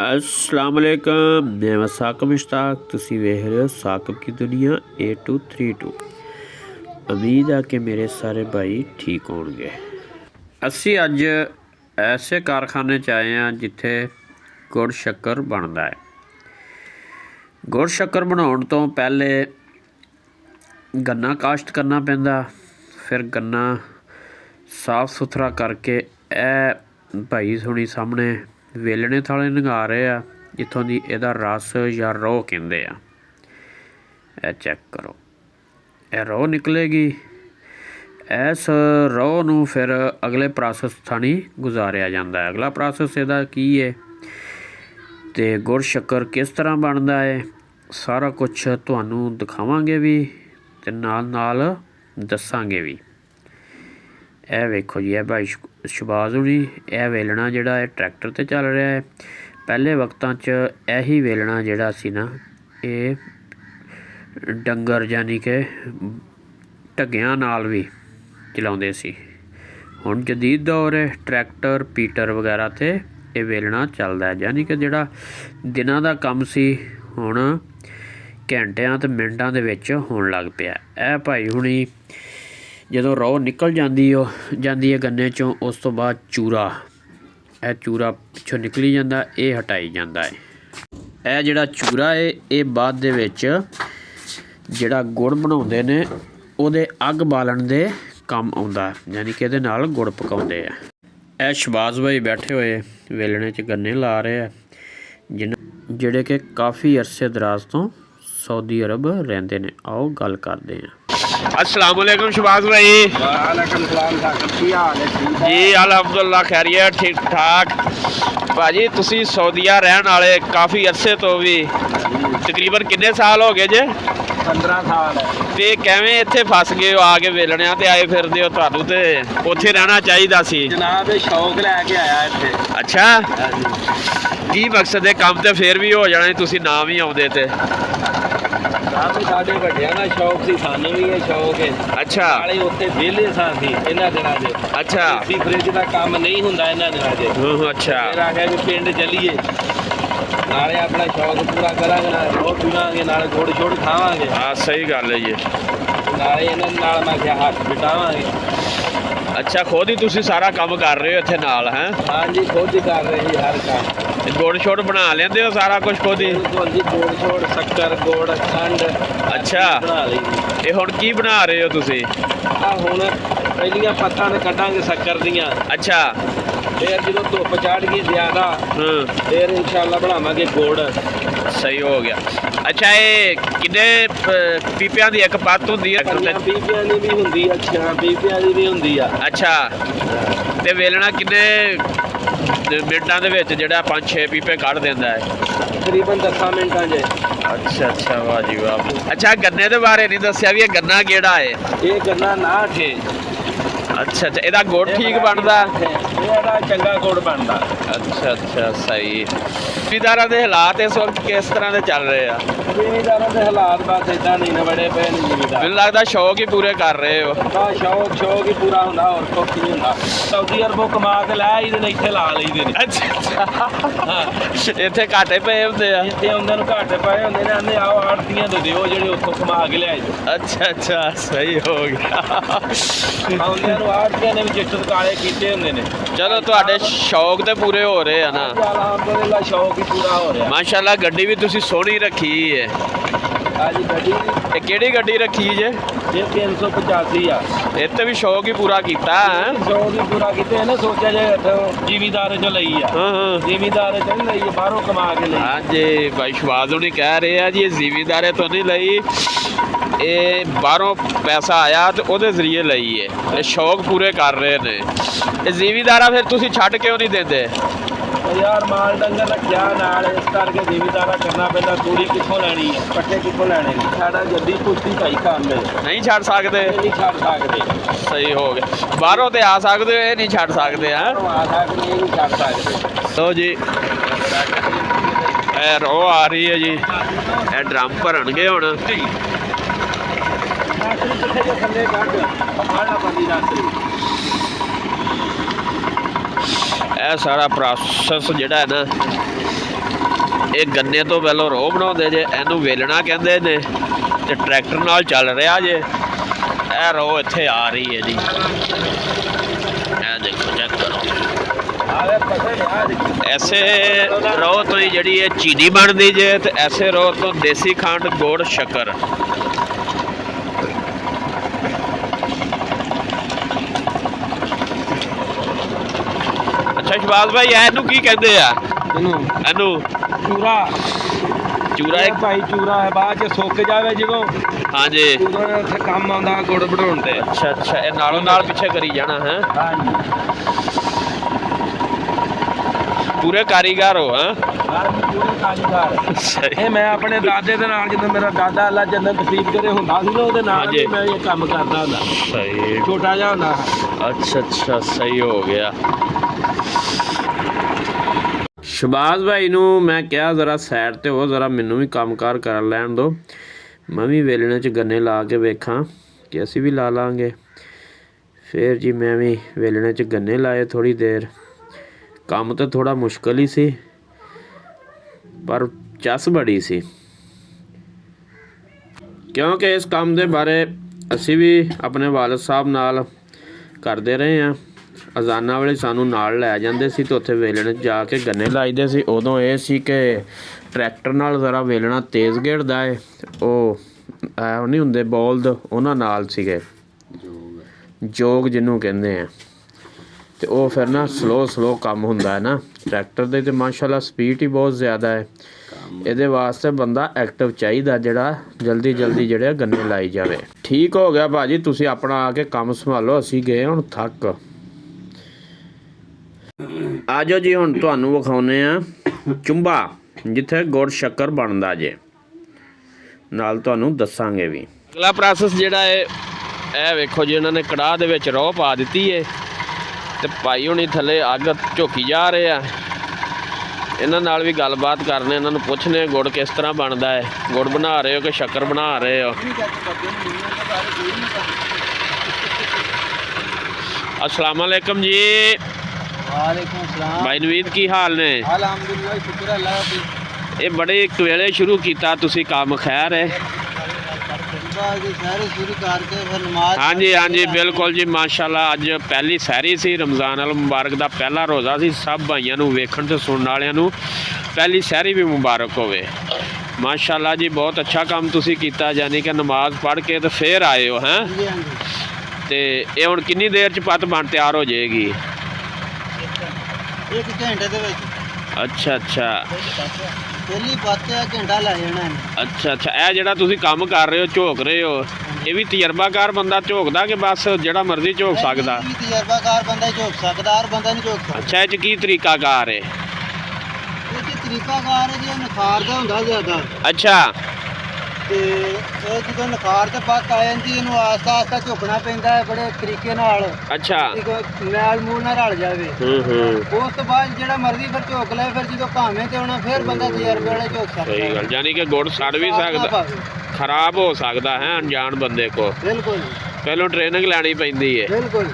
अस्सलाम वालेकुम, मैं वसाकम मुश्ताक। तुसी वेख रहे हो साकब की दुनिया 8232। उम्मीद है कि मेरे सारे भाई ठीक होंगे। असी अज ऐसे कारखाने च आए हैं जिथे गुड़ शक्कर बनता है। गुड़ शक्कर बनाने तो पहले गन्ना काश्त करना पैंदा, फिर गन्ना साफ सुथरा करके भाई थोड़ी सामने वेलने थाले नंगा रहे आ, जितों की यदा रस या रोह कहते हैं। यह चेक करो, यह रोह निकलेगी। इस रोह नूं फिर अगले प्रोसैस थानी गुजारिया जाता है। अगला प्रोसैस इहदा की है तो गुड़ शक्कर किस तरह बनता है, सारा कुछ तुहानूं दिखावांगे भी ते नाल नाल दसांगे भी। यह वेखो जी, यह भाई शबाज हुणी यह वेलना जिहड़ा है ट्रैक्टर ते चल रहा है। पहले वक्तां च यही वेलना जिहड़ा सी ना ये डंगर यानी कि ढग्गियां नाल भी चलाउंदे सी। हुण जदीद दौर है, ट्रैक्टर पीटर वगैरह ते ये वेलना चलदा है, यानी कि जिहड़ा दिनां दा कम सी हुण घंटियां ते मिंटां दे विच होण लग पिया। यह भाई हुणी जदों रोह निकल जाती है गन्ने चों, उस तो बाद चूरा, यह चूरा पिछों निकली जाता, ये हटाई जाता है। यह जिहड़ा चूरा है ये बाद दे विच जिहड़ा गुड़ बनाउंदे ने उहदे अग बालन दे काम आउंदा, यानी कि इहदे नाल गुड़ पकाउंदे आ। यह शबाज भाई बैठे हुए वेलणे च गन्ने ला रहे हैं, जिहड़े कि काफ़ी अरसे दराज तो सऊदी अरब रहिंदे ने। आओ गल करदे हैं। अस्सलाम वालेकुम शबाज भाई। वालेकुम सलाम साहब, की हाल है? ठीक है जी अलहमदुलिल्लाह, खैरियत ठीक ठाक। भाजी तुसी सऊदीया रहन वाले काफ़ी अरसे तो भी, तकरीबन किन्ने साल हो गए जे? 15 साल है। ते किवें इत्थे फस गए हो आके वेलणियां ते आए फिरदे हो? तुहानूं ते उत्थे रहना चाहिदा सी। जनाब ये शौक लैके आया इत्थे। अच्छा, की मकसद है? काम ते फिर भी हो जाना ਸੀ, ਤੁਸੀਂ ਨਾ ਵੀ ਆਉਂਦੇ ਤੇ। साहब साडे ਵੱਡਿਆਂ ਦਾ ਸ਼ੌਕ ਸੀ, ਸਾਨੂੰ ਵੀ ਇਹ ਸ਼ੌਕ ਹੈ। ਅੱਛਾ, ਨਾਲੇ ਉੱਥੇ ਵਿਹਲੇ ਸਾਂ ਸੀ ਇਹਨਾਂ ਦਿਨਾਂ 'ਚ। ਅੱਛਾ, ਏਸੀ ਫ੍ਰਿਜ ਦਾ ਕੰਮ ਨਹੀਂ ਹੁੰਦਾ ਇਹਨਾਂ ਦਿਨਾਂ 'ਚ। ਅੱਛਾ। ਫਿਰ ਆਖਿਆ ਵੀ ਪਿੰਡ ਚੱਲੀਏ, ਨਾਲੇ ਆਪਣਾ ਸ਼ੌਕ ਪੂਰਾ ਕਰਾਂਗੇ, ਨਾਲ ਰੋਹ ਪੀਵਾਂਗੇ, ਨਾਲ ਗੁੜ ਛੋੜ ਖਾਵਾਂਗੇ। ਹਾਂ ਸਹੀ ਗੱਲ ਹੈ ਜੀ। ਨਾਲੇ ਇਹਨਾਂ ਨਾਲ ਮੈਂ ਕਿਹਾ ਹੱਥ ਬਿਟਾਵਾਂਗੇ। ਅੱਛਾ, ਖੁਦ ਹੀ ਤੁਸੀਂ ਸਾਰਾ ਕੰਮ ਕਰ ਰਹੇ ਹੋ ਇੱਥੇ ਨਾਲ? ਹੈ ਹਾਂਜੀ, ਖੁਦ ਹੀ ਕਰ ਰਹੇ ਜੀ ਹਰ ਕੰਮ। ਗੁੜ ਛੋੜ ਬਣਾ ਲੈਂਦੇ ਹੋ ਸਾਰਾ ਕੁਝ ਖੁਦ ਹੀ? ਬਿਲਕੁਲ ਜੀ, ਗੁੜ ਛੋੜ, ਸ਼ੱਕਰ, ਗੁੜ, ਖੰਡ। ਅੱਛਾ, ਬਣਾ ਲਈ ਜੀ। ਇਹ ਹੁਣ ਕੀ ਬਣਾ ਰਹੇ ਹੋ ਤੁਸੀਂ? ਆ ਹੁਣ ਪਹਿਲੀਆਂ ਪੱਤਾਂ ਤੇ ਕੱਢਾਂਗੇ ਸ਼ੱਕਰ ਦੀਆਂ। ਅੱਛਾ, ਫਿਰ ਜਦੋਂ ਧੁੱਪ ਚੜ੍ਹ ਗਈ ਜ਼ਿਆਦਾ, ਫਿਰ ਇਨਸ਼ਾਅੱਲਾ ਬਣਾਵਾਂਗੇ ਗੁੜ। ਸਹੀ ਹੋ ਗਿਆ। ਅੱਛਾ, ਇਹ ਕਿੰਨੇ ਪੀਪਿਆਂ ਦੀ ਇੱਕ ਪੱਤ ਹੁੰਦੀ ਹੈ? ਪੀਪਿਆਂ ਦੀ ਵੀ ਹੁੰਦੀ ਆ, 6 ਪੀਪਿਆਂ ਦੀ ਵੀ ਹੁੰਦੀ ਆ। ਅੱਛਾ, ਤੇ ਵੇਲਣਾ ਕਿੰਨੇ ਮਿੰਟਾਂ ਦੇ ਵਿੱਚ ਜਿਹੜਾ 5-6 ਪੀਪੇ ਕੱਢ ਦਿੰਦਾ ਹੈ? ਤਕਰੀਬਨ 10 ਮਿੰਟਾਂ 'ਚ। ਅੱਛਾ ਅੱਛਾ, ਵਾਹ ਜੀ ਵਾਹ। ਅੱਛਾ, ਗੰਨੇ ਦੇ ਬਾਰੇ ਨਹੀਂ ਦੱਸਿਆ ਵੀ ਇਹ ਗੰਨਾ ਕਿਹੜਾ ਹੈ? ਇਹ ਗੰਨਾ 59 ਹੈ। ਅੱਛਾ ਅੱਛਾ, ਇਹਦਾ ਗੁੜ ਠੀਕ ਬਣਦਾ? ਇਹਦਾ ਚੰਗਾ ਗੁੜ ਬਣਦਾ। ਅੱਛਾ ਅੱਛਾ, ਸਹੀ। ਜ਼ਿਮੀਦਾਰਾਂ ਦੇ ਹਾਲਾਤ ਇਸ ਵਕਤ ਕਿਸ ਤਰ੍ਹਾਂ ਦੇ ਚੱਲ ਰਹੇ ਆ? ਜ਼ਿਮੀਦਾਰਾਂ ਦੇ ਹਾਲਾਤ ਬਸ ਇਦਾਂ ਨਹੀਂ ਨੇ, ਬੜੇ ਪਏ ਨੇ ਜ਼ਿਮੀਦਾਰ। ਮੈਨੂੰ ਲੱਗਦਾ ਸ਼ੌਕ ਹੀ ਪੂਰੇ ਕਰ ਰਹੇ ਹੋ। ਬਸ ਸ਼ੌਕ ਹੀ ਪੂਰਾ ਹੁੰਦਾ, ਹੋਰ ਕੁਛ ਨਹੀਂ ਹੁੰਦਾ। ਸਊਦੀ ਅਰਬੋਂ ਕਮਾ ਕੇ ਲੈ ਆਈਦੇ ਨੇ, ਇੱਥੇ ਲਾ ਲਈਦੇ ਨੇ। ਅੱਛਾ ਅੱਛਾ, ਇੱਥੇ ਘਾਟੇ ਪਏ ਹੁੰਦੇ ਆ? ਇੱਥੇ ਉਹਨਾਂ ਨੂੰ ਘਾਟੇ ਪਏ ਹੁੰਦੇ ਨੇ, ਆਂਦੇ ਆਓ ਆੜਤੀਆਂ ਦੇ ਦਿਓ ਜਿਹੜੇ ਉੱਥੋਂ ਕਮਾ ਕੇ ਲਿਆਏ। ਅੱਛਾ ਅੱਛਾ, ਸਹੀ ਹੋ ਗਿਆ। ਆਉਂਦਿਆਂ ਨੂੰ ਆੜਤੀਆਂ ਨੇ ਵੀ ਚਿੱਟੇ ਕਾਲੇ ਕੀਤੇ ਹੁੰਦੇ ਨੇ। ਚਲੋ ਤੁਹਾਡੇ ਸ਼ੌਕ ਤੇ ਪੂਰੇ ਹੋ ਰਹੇ ਆ ਨਾ? ਅਲਹਮਦੁਲਿਲਾ, ਸ਼ੌਕ ਹੀ ਪੂਰਾ ਹੋ ਰਿਹਾ। ਮਾਸ਼ਾਅੱਲਾ, ਗੱਡੀ ਵੀ ਤੁਸੀਂ ਸੋਹਣੀ ਰੱਖੀ ਹੈ। ਹਾਂਜੀ, ਗੱਡੀ ਇਹ ਕਿਹੜੀ ਗੱਡੀ ਰੱਖੀ ਜੇ? ਇਹ 385 ਆ। ਇੱਥੇ ਵੀ ਸ਼ੌਕ ਹੀ ਪੂਰਾ ਕੀਤਾ ਹੈ। ਸ਼ੌਕ ਹੀ ਪੂਰਾ ਕੀਤੇ ਇਹਨੇ, ਸੋਚਿਆ ਜੇ ਜ਼ਿਮੀਦਾਰ ਚ ਲਈ ਆ। ਹਾਂ, ਜ਼ਿਮੀਦਾਰ ਚ ਨਹੀਂ ਲਈ, ਬਾਹਰੋਂ ਕਮਾ ਕੇ ਲਈ। ਹਾਂਜੀ ਭਾਈ ਸ਼ਵਾਜ਼ ਹੁਣੀ ਕਹਿ ਰਹੇ ਆ ਜੀ, ਇਹ ਜ਼ਿਮੀਦਾਰੇ ਤੋਂ ਨਹੀਂ ਲਈ, ਇਹ ਬਾਹਰੋਂ ਪੈਸਾ ਆਇਆ ਤੇ ਉਹਦੇ ਜ਼ਰੀਏ ਲਈ ਹੈ। ਇਹ ਸ਼ੌਕ ਪੂਰੇ ਕਰ ਰਹੇ ਨੇ। ਇਹ ਜ਼ਿਮੀਦਾਰਾ ਫਿਰ ਤੁਸੀਂ ਛੱਡ ਕਿਉਂ ਨਹੀਂ ਦਿੰਦੇ? ਯਾਰ ਮਾਲ ਡੰਗਰ ਰੱਖਿਆ ਨਾਲ, ਇਸ ਕਰਕੇ ਜ਼ਿਮੀਦਾਰਾ ਕਰਨਾ ਪੈਂਦਾ। ਤੂੜੀ ਕਿੱਥੋਂ ਲੈਣੀ ਹੈ, ਪੱਠੇ ਕਿੱਥੋਂ ਲੈਣੇ ਨੇ? ਸਾਡਾ ਜੱਦੀ ਪੁੱਛੀ ਭਾਈ ਕੰਮ ਹੈ, ਨਹੀਂ ਛੱਡ ਸਕਦੇ? ਨਹੀਂ ਛੱਡ ਸਕਦੇ। ਸਹੀ ਹੋ ਗਿਆ। ਬਾਹਰੋਂ ਤੇ ਆ ਸਕਦੇ ਹੋ, ਇਹ ਨਹੀਂ ਛੱਡ ਸਕਦੇ? ਹਾਂ, ਆ ਸਕਦੇ, ਇਹ ਨਹੀਂ ਛੱਡ ਸਕਦੇ। ਲਓ ਜੀ, ਇਹ ਰੋਹ ਆ ਰਹੀ ਹੈ ਜੀ, ਇਹ ਡਰਮ ਭਰਨਗੇ ਹੁਣ। ਥੱਲੇ ਕੱਢ ਆਣਾ ਬੰਦੀ ਨਾਸਰੀ। ਇਹ ਸਾਰਾ ਪ੍ਰੋਸੈਸ ਜਿਹੜਾ ਹੈ ਨਾ ਇਹ ਗੰਨੇ ਤੋਂ ਪਹਿਲਾਂ ਰੋਹ ਬਣਾਉਂਦੇ ਜੇ, ਇਹਨੂੰ ਵੇਲਣਾ ਕਹਿੰਦੇ ਨੇ, ਤੇ ਟਰੈਕਟਰ ਨਾਲ ਚੱਲ ਰਿਹਾ ਜੇ। ਇਹ ਰੋਹ ਇੱਥੇ ਆ ਰਹੀ ਹੈ ਜੀ, ਇਹ ਦੇਖੋ ਚੈੱਕ ਕਰੋ। ਐਸੇ ਰੋਹ ਤੋਂ ਹੀ ਜਿਹੜੀ ਇਹ ਚੀਨੀ ਬਣਦੀ ਜੇ, ਤੇ ਐਸੇ ਰੋਹ ਤੋਂ ਦੇਸੀ ਖੰਡ, ਗੁੜ, ਸ਼ੱਕਰ। ਅੱਛਾ ਸ਼ਬਾਜ਼ ਭਾਈ, ਇਹਨੂੰ ਕੀ ਕਹਿੰਦੇ ਆ? ਇਹਨੂੰ ਚੂਰਾ। ਚੂਰਾ ਇਹ ਭਾਈ ਚੂਰਾ ਹੈ, ਬਾਅਦ ਚ ਸੁੱਕ ਜਾਵੇ ਜਦੋਂ। ਹਾਂਜੀ, ਚੂਰਾ ਉੱਥੇ ਕੰਮ ਆਉਂਦਾ ਗੁੜ ਬਣਾਉਣ ਤੇ। ਅੱਛਾ ਅੱਛਾ, ਇਹ ਨਾਲੋਂ ਨਾਲ ਪਿੱਛੇ ਕਰੀ ਜਾਣਾ ਹੈ। ਹਾਂਜੀ ਪੂਰੇ ਕਾਰੀਗਰ ਹੋ? ਹਾਂ ਪੂਰੇ ਕਾਰੀਗਰ। ਸਹੀ। ਇਹ ਮੈਂ ਆਪਣੇ ਦਾਦੇ ਦੇ ਨਾਲ, ਜਦੋਂ ਮੇਰਾ ਦਾਦਾ ਅੱਲਾ ਜੰਨਤ ਨਸੀਬ ਕਰੇ ਹੁੰਦਾ ਸੀ ਨਾ, ਉਹਦੇ ਨਾਲ ਹੀ ਮੈਂ ਇਹ ਕੰਮ ਕਰਦਾ ਹੁੰਦਾ। ਸਹੀ, ਛੋਟਾ ਜਿਹਾ ਹੁੰਦਾ। ਅੱਛਾ ਅੱਛਾ, ਸਹੀ ਹੋ ਗਿਆ। ਸ਼ਬਾਜ਼ ਭਾਈ ਨੂੰ ਮੈਂ ਕਿਹਾ ਜ਼ਰਾ ਸਾਈਡ ਤੇ ਹੋ, ਜ਼ਰਾ ਮੈਨੂੰ ਵੀ ਕੰਮਕਾਰ ਕਰ ਲੈਣ ਦਿਓ, ਮੈਂ ਵੀ ਵੇਲਣੇ 'ਚ ਗੰਨੇ ਲਾ ਕੇ ਵੇਖਾਂ ਕਿ ਅਸੀਂ ਵੀ ਲਾ ਲਾਂਗੇ। ਫਿਰ ਜੀ ਮੈਂ ਵੀ ਵੇਲਣੇ 'ਚ ਗੰਨੇ ਲਾਏ ਥੋੜ੍ਹੀ ਦੇਰ। ਕੰਮ ਤਾਂ ਥੋੜ੍ਹਾ ਮੁਸ਼ਕਲ ਹੀ ਸੀ, ਪਰ ਚੱਸ ਬੜੀ ਸੀ, ਕਿਉਂਕਿ ਇਸ ਕੰਮ ਦੇ ਬਾਰੇ ਅਸੀਂ ਵੀ ਆਪਣੇ ਵਾਲਦ ਸਾਹਿਬ ਨਾਲ ਕਰਦੇ ਰਹੇ ਹਾਂ। ਅਜ਼ਾਨਾਂ ਵੇਲੇ ਸਾਨੂੰ ਨਾਲ ਲੈ ਜਾਂਦੇ ਸੀ ਤੇ ਉੱਥੇ ਵੇਲਣੇ 'ਚ ਜਾ ਕੇ ਗੰਨੇ ਲਾਈਦੇ ਸੀ। ਉਦੋਂ ਇਹ ਸੀ ਕਿ ਟਰੈਕਟਰ ਨਾਲ ਜ਼ਰਾ ਵੇਲਣਾ ਤੇਜ਼ ਗੇੜਦਾ ਹੈ, ਉਹ ਨਹੀਂ ਹੁੰਦੇ ਬੋਲਦ, ਉਹਨਾਂ ਨਾਲ ਸੀਗੇ, ਜੋਗ ਜਿਹਨੂੰ ਕਹਿੰਦੇ ਆ, ਤੇ ਉਹ ਫਿਰ ਨਾ ਸਲੋ ਕੰਮ ਹੁੰਦਾ ਹੈ ਨਾ ਟਰੈਕਟਰ ਦੇ। ਤੇ ਮਾਸ਼ਾਅੱਲਾ ਸਪੀਡ ਹੀ ਬਹੁਤ ਜ਼ਿਆਦਾ ਹੈ। ਇਹਦੇ ਵਾਸਤੇ ਬੰਦਾ ਐਕਟਿਵ ਚਾਹੀਦਾ, ਜਿਹੜਾ ਜਲਦੀ ਜਿਹੜੇ ਗੰਨੇ ਲਾਈ ਜਾਵੇ। ਠੀਕ ਹੋ ਗਿਆ ਭਾਜੀ, ਤੁਸੀਂ ਆਪਣਾ ਆ ਕੇ ਕੰਮ ਸੰਭਾਲੋ, ਅਸੀਂ ਗਏ ਹੁਣ ਥੱਕ। ਆ ਜਾਓ ਜੀ, ਹੁਣ ਤੁਹਾਨੂੰ ਵਿਖਾਉਂਦੇ ਆ ਚੁੰਬਾ, ਜਿੱਥੇ ਗੁੜ ਸ਼ੱਕਰ ਬਣਦਾ ਜੇ, ਨਾਲ ਤੁਹਾਨੂੰ ਦੱਸਾਂਗੇ ਵੀ। ਅਗਲਾ ਪ੍ਰੋਸੈਸ ਜਿਹੜਾ ਹੈ, ਇਹ ਵੇਖੋ ਜੀ, ਇਹਨਾਂ ਨੇ ਕੜਾਹ ਦੇ ਵਿੱਚ ਰੋਹ ਪਾ ਦਿੱਤੀ ਹੈ, ਤੇ ਭਾਈ ਹੁਣੀ ਥੱਲੇ ਅੱਗ ਝੋਕੀ ਜਾ ਰਹੇ ਆ। ਇਹਨਾਂ ਨਾਲ ਵੀ ਗੱਲਬਾਤ ਕਰਨੇ, ਇਹਨਾਂ ਨੂੰ ਪੁੱਛਨੇ ਗੁੜ ਕਿਸ ਤਰ੍ਹਾਂ ਬਣਦਾ ਹੈ, ਗੁੜ ਬਣਾ ਰਹੇ ਹੋ ਕਿ ਸ਼ੱਕਰ ਬਣਾ ਰਹੇ ਹੋ। अस्सलाम वालेकुम जी। वालेकुम सलाम भाई नवीद की हाल ने? अल्हम्दुलिल्लाह शुक्र अल्लाह दा। ये बड़े कवेले शुरू किया तुसी काम, खैर है? हाँ जी बिल्कुल जी, माशाल्लाह। अज पहली सहरी सी, रमज़ान अल मुबारक का पहला रोज़ा सी। सब भाइयों नूं वेखण ते सुनने वालियां नूं पहली सहरी भी मुबारक होवे। माशाल्लाह जी, बहुत अच्छा काम तुसी कीता, यानी कि नमाज पढ़ के तो फिर आए हो हैं। ते ये हुण कितनी देर च पत्त बन तैयार हो जाएगी? एक घंटे दे विच। अच्छा अच्छा, पहली पत्त घंटा लै जाना है। अच्छा अच्छा, ਇਹ ਜਿਹੜਾ ਤੁਸੀਂ ਕੰਮ ਕਰ ਰਹੇ ਹੋ, ਝੋਕ ਰਹੇ ਹੋ, ਇਹ ਵੀ ਤਜਰਬਾਕਾਰ ਬੰਦਾ ਝੋਕਦਾ ਕਿ ਬਸ ਜਿਹੜਾ ਮਰਜ਼ੀ ਝੋਕ ਸਕਦਾ? ਇਹ ਤਜਰਬਾਕਾਰ ਬੰਦਾ ਹੀ ਝੋਕ ਸਕਦਾ, ਹਰ ਬੰਦਾ ਨਹੀਂ ਝੋਕ ਸਕਦਾ। ਅੱਛਾ, ਇਹ 'ਚ ਕੀ ਤਰੀਕਾਕਾਰ ਹੈ? ਇਹ ਕੀ ਤਰੀਕਾਕਾਰ ਹੈ ਜੀ, ਨਖਾਰ ਦਾ ਹੁੰਦਾ ਜ਼ਿਆਦਾ। ਅੱਛਾ, ਤੇ ਇਹ ਜਦੋਂ ਨਖਾਰ ਤੇ ਪੱਕ ਆ ਜਾਂਦੀ, ਇਹਨੂੰ ਆਸਤਾ ਝੋਕਣਾ ਪੈਂਦਾ ਹੈ ਬੜੇ ਤਰੀਕੇ ਨਾਲ। ਅੱਛਾ, ਮੈਲ ਮੂਲ ਨਾ ਰਲ ਜਾਵੇ। ਉਸ ਤੋਂ ਬਾਅਦ ਜਿਹੜਾ ਮਰਜ਼ੀ ਫਿਰ ਝੋਕ ਲੈ, ਫਿਰ ਜਦੋਂ ਭਾਵੇਂ ਤੇ ਆਉਣਾ ਫਿਰ ਬੰਦਾ ਤਜਰਬੇ ਵਾਲੇ ਝੋਕ ਸਕਦਾ। ਸਹੀ ਗੱਲ, ਯਾਨੀ ਕਿ ਗੁੜ ਸੜ ਵੀ ਸਕਦਾ, ਖਰਾਬ ਹੋ ਸਕਦਾ ਹੈ ਅਣਜਾਣ ਬੰਦੇ ਕੋ। ਬਿਲਕੁਲ, ਪਹਿਲਾਂ ਟ੍ਰੇਨਿੰਗ ਲੈਣੀ ਪੈਂਦੀ ਹੈ। ਬਿਲकुल।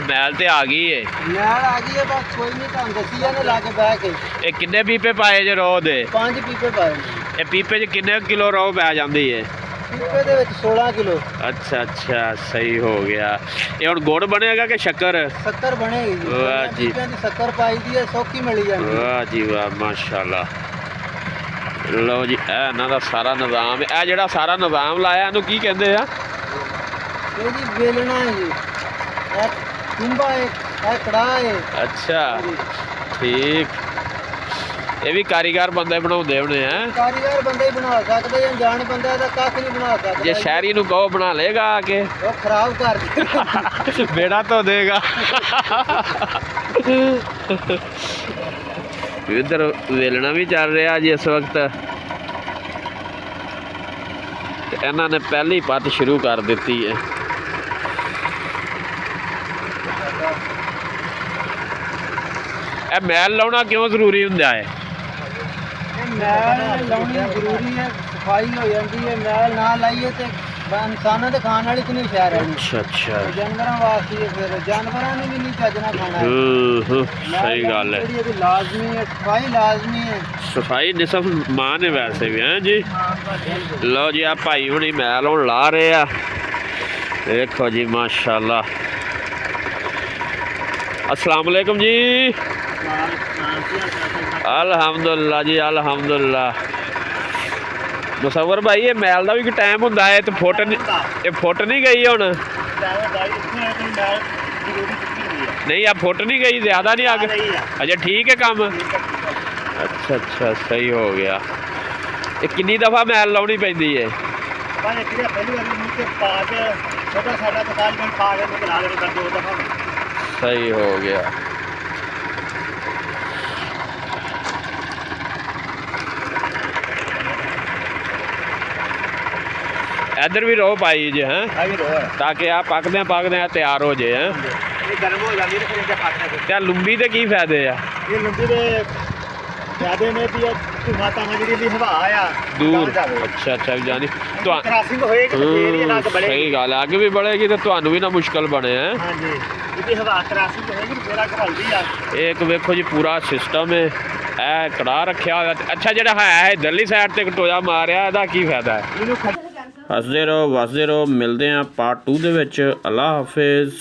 ਮੈਲ ਤੇ ਆ ਗਈ ਹੈ, ਮੈਲ ਆ ਗਈ ਹੈ, ਬਸ ਕੋਈ ਨਹੀਂ, ਤੁਹਾਨੂੰ ਦੱਸੀ ਜਾਂਦੇ ਲਾ ਕੇ ਬਹਿ ਕੇ। ਇਹ ਕਿੰਨੇ ਪੀਪੇ ਪਾਏ ਜੇ ਰੋਹ ਦੇ? 5 ਪੀਪੇ ਪਾਏ। ਇਹ ਪੀਪੇ 'ਚ ਕਿੰਨੇ ਕਿਲੋ ਰੋਹ ਪੈ ਜਾਂਦੀ ਹੈ? ਪੀਪੇ ਦੇ ਵਿੱਚ 16 ਕਿਲੋ। ਅੱਛਾ ਅੱਛਾ, ਸਹੀ ਹੋ ਗਿਆ। ਇਹ ਹੁਣ ਗੁੜ ਬਣੇਗਾ ਕਿ ਸ਼ੱਕਰ? ਸ਼ੱਕਰ ਬਣੇਗੀ ਜੀ। ਵਾਹ ਜੀ, ਸ਼ੱਕਰ ਪਾਈ ਦੀ ਹੈ, ਸੌਖੀ ਮਿਲੀ ਜਾਂਦੀ। ਵਾਹ ਜੀ ਵਾਹ, ਮਾਸ਼ਾਅੱਲਾ। ਲਓ ਜੀ, ਇਹ ਇਹਨਾਂ ਦਾ ਸਾਰਾ ਨਿਜ਼ਾਮ ਹੈ। ਇਹ ਜਿਹੜਾ ਸਾਰਾ ਨਿਜ਼ਾਮ ਲਾਇਆ, ਇਹਨੂੰ ਕੀ ਕਹਿੰਦੇ ਆ? ਇਹ ਜੀ ਵੇਲਣਾ ਹੈ ਜੀ, ਇਹ ਚੁੰਬਾ ਹੈ, ਇਹ ਕੜਾਹ ਹੈ। ਅੱਛਾ ਠੀਕ, ਇਹ ਵੀ ਕਾਰੀਗਰ ਬੰਦੇ ਬਣਾਉਂਦੇ ਹੋਣੇ ਆ? ਕਾਰੀਗਰ ਬੰਦੇ ਹੀ ਬਣਾ ਸਕਦੇ, ਅਣਜਾਣ ਬੰਦਾ ਇਹਦਾ ਕੱਖ ਨਹੀਂ ਬਣਾ ਸਕਦਾ। ਜੇ ਸ਼ਹਿਰੀ ਨੂੰ ਕਹੋ ਬਣਾ ਲੇਗਾ ਆ ਕੇ? ਉਹ ਖਰਾਬ ਕਰ ਦੇ, ਬੇੜਾ ਧੋ ਦੇਗਾ। ਇੱਧਰ ਵੇਲਣਾ ਵੀ ਚੱਲ ਰਿਹਾ ਜੀ ਇਸ ਵਕਤ, ਤੇ ਇਹਨਾਂ ਨੇ ਪਹਿਲੀ ਪੱਤ ਸ਼ੁਰੂ ਕਰ ਦਿੱਤੀ ਹੈ। ਇਹ ਮੈਲ ਲਾਉਣਾ ਕਿਉਂ ਜ਼ਰੂਰੀ ਹੁੰਦਾ ਹੈ? ਮੈਲ ਲਾਉਣੀ ਜ਼ਰੂਰੀ ਹੈ, ਸਫਾਈ ਹੋ ਜਾਂਦੀ ਹੈ। ਮੈਲ ਨਾ ਲਾਈਏ ਤੇ ਇਨਸਾਨਾਂ ਦੇ ਖਾਣ ਵਾਲੀ ਕੋਈ ਸ਼ਹਿਰ ਹੈ ਅੱਛਾ ਅੱਛਾ ਜਾਨਵਰਾਂ ਵਾਸਤੇ ਹੀ ਹੈ, ਫਿਰ ਜਾਨਵਰਾਂ ਨੇ ਵੀ ਨਹੀਂ ਚੱਜਣਾ ਖਾਣਾ ਹੈ। ਸਹੀ ਗੱਲ ਹੈ। ਜਿਹੜੀ ਇਹਦੀ ਲਾਜ਼ਮੀ ਹੈ, ਸਫਾਈ ਲਾਜ਼ਮੀ ਹੈ। ਸਫਾਈ ਨਿਸਫ ਮਾਨ ਹੈ ਵੈਸੇ ਵੀ ਹੈ ਜੀ। ਲਓ ਜੀ ਆ ਭਾਈ ਹੁਣੀ ਮੈਲ ਹੁਣ ਲਾ ਰਹੇ ਆ, ਦੇਖੋ ਜੀ ਮਾਸ਼ਾਅੱਲਾ। अस्सलाम वालेकुम जी। अल्हम्दुलिल्लाह जी अल्हम्दुलिल्लाह। मुसव्वर भाई ये मैल का भी कोई टाइम होंदा है तो फुट नहीं गई हुण? नहीं अब फुट नहीं गई, ज़्यादा नहीं आ गई? अच्छा ठीक है काम। अच्छा अच्छा सही हो गया। ये कितनी दफ़ा मैल लाउनी पैंदी है? सही हो गया। इधर भी रहो भाई जी हैं, ताकि आप पकदे तैयार हो जाए हैं। गर्म हो जाती है फिर पकने क्या लुंबी के की फायदे आ? ये लुंबी दे फायदे ने भी धुआं तां ਜਿਹੜੀ ਹਵਾ ਆ दूर। अच्छा अच्छा जानी तो ਕ੍ਰਾਸਿੰਗ ਹੋਏਗੀ ਤੇ ਫੇਰ ਇਹ ਲੱਗ ਬੜੇਗੀ। सही गल आगे भी बढ़ेगी तो ਤੁਹਾਨੂੰ ਵੀ ਨਾ ਮੁਸ਼ਕਲ ਬਣੇ ਹੈ। ਹਾਂਜੀ ਇਹਦੀ ਹਵਾ ਕ੍ਰਾਸਿੰਗ ਹੋਏਗੀ ਤੇ ਫੇਰ ਅੱਗ ਹਲਦੀ ਆ। एक वेखो जी पूरा सिस्टम है। ए कड़ा रखा हुआ। अच्छा ਜਿਹੜਾ ਹੈ ਇਧਰਲੀ ਸਾਈਡ ਤੇ ਕਟੋਇਆ ਮਾਰਿਆ, ਇਹਦਾ ਕੀ ਫਾਇਦਾ ਹੈ? ਇਹਨੂੰ ਹੱਸਦੇ ਰਹੋ ਵਸਦੇ ਰਹੋ। ਮਿਲਦੇ ਹਾਂ ਪਾਰਟ 2 ਦੇ ਵਿੱਚ। ਅੱਲਾ ਹਾਫਿਜ਼।